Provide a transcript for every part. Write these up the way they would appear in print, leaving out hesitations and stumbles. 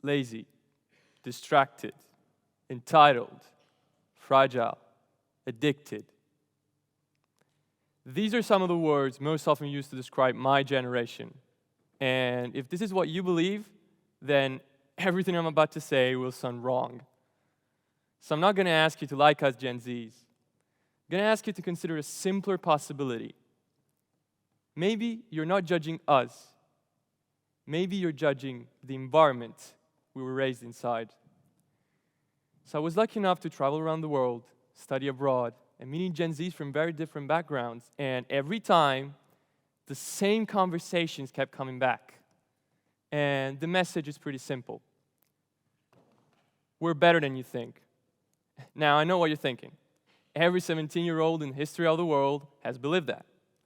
lazy, distracted, entitled, fragile, addicted. These are some of the words most often used to describe my generation. And if this is what you believe, then everything I'm about to say will sound wrong. So I'm not going to ask you to like us Gen Zs. I'm going to ask you to consider a simpler possibility. Maybe you're not judging us. Maybe you're judging the environment we were raised inside. So I was lucky enough to travel around the world, study abroad, and meeting Gen Zs from very different backgrounds. And every time, the same conversations kept coming back. And the message is pretty simple. We're better than you think. Now, I know what you're thinking. Every 17-year-old in the history of the world has believed that.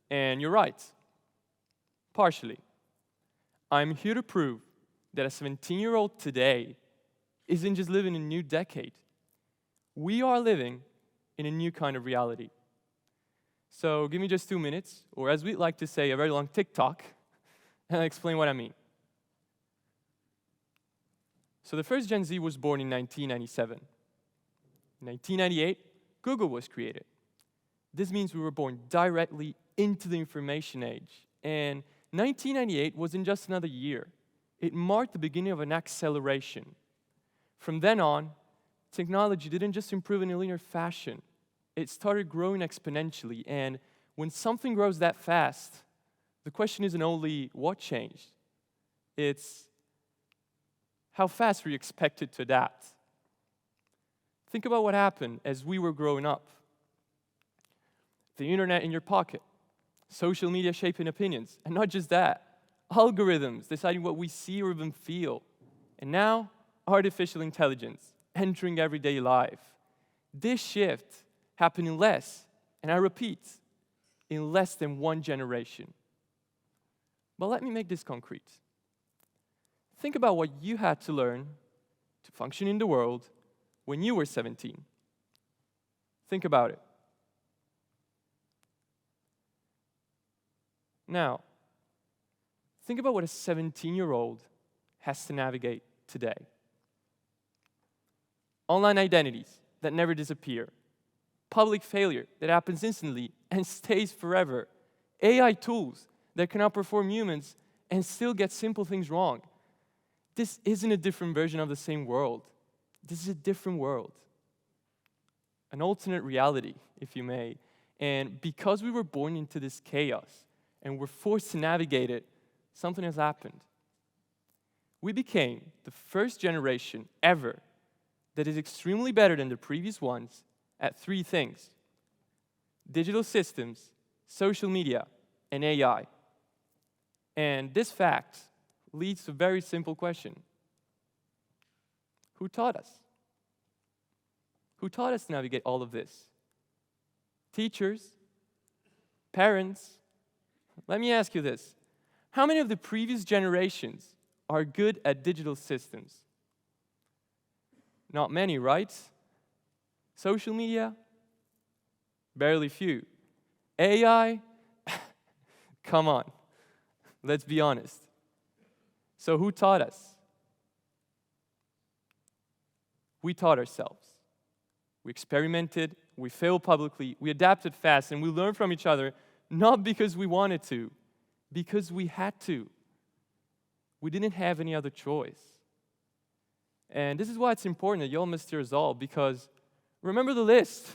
And you're right. Partially. I'm here to prove that a 17-year-old today isn't just living in a new decade. We are living in a new kind of reality. So give me just 2 minutes, or as we like to say, a very long TikTok, and I'll explain what I mean. So the first Gen Z was born in 1997. In 1998, Google was created. This means we were born directly into the information age. And 1998 wasn't just another year. It marked the beginning of an acceleration. From then on, technology didn't just improve in a linear fashion. It started growing exponentially. And when something grows that fast, the question isn't only what changed. It's how fast were you expected to adapt? Think about what happened as we were growing up. The internet in your pocket, social media shaping opinions, and not just that, algorithms deciding what we see or even feel, and now artificial intelligence entering everyday life. This shift happened in less, and I repeat, in less than one generation. But let me make this concrete. Think about what you had to learn to function in the world when you were 17. Think about it. Now, think about what a 17-year-old has to navigate today. Online identities that never disappear. Public failure that happens instantly and stays forever. AI tools that can outperform humans and still get simple things wrong. This isn't a different version of the same world. This is a different world. An alternate reality, if you may. And because we were born into this chaos and were forced to navigate it, something has happened. We became the first generation ever that is extremely better than the previous ones at 3 things: digital systems, social media, and AI. And this fact leads to a very simple question. Who taught us? Who taught us to navigate all of this? Teachers? Parents? Let me ask you this. How many of the previous generations are good at digital systems? Not many, right? Social media? Barely few. AI? Come on. Let's be honest. So who taught us? We taught ourselves. We experimented, we failed publicly, we adapted fast, and we learned from each other, not because we wanted to, because we had to. We didn't have any other choice. And this is why it's important that you all must hear us all, because remember the list.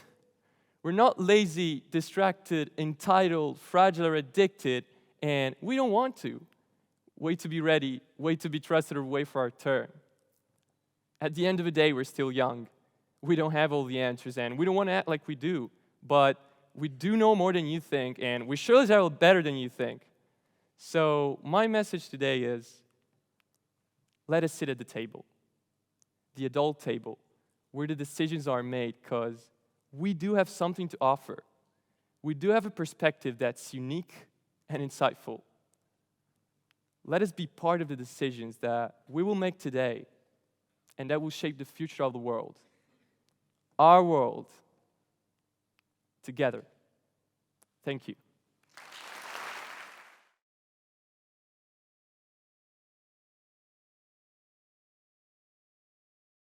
We're not lazy, distracted, entitled, fragile, or addicted, and we don't want to. Wait to be ready, wait to be trusted, or wait for our turn. At the end of the day, we're still young. We don't have all the answers, and we don't want to act like we do, but we do know more than you think, and we surely are better than you think. So my message today is, let us sit at the table, the adult table, where the decisions are made, because we do have something to offer. We do have a perspective that's unique and insightful. Let us be part of the decisions that we will make today and that will shape the future of the world. Our world, together. Thank you.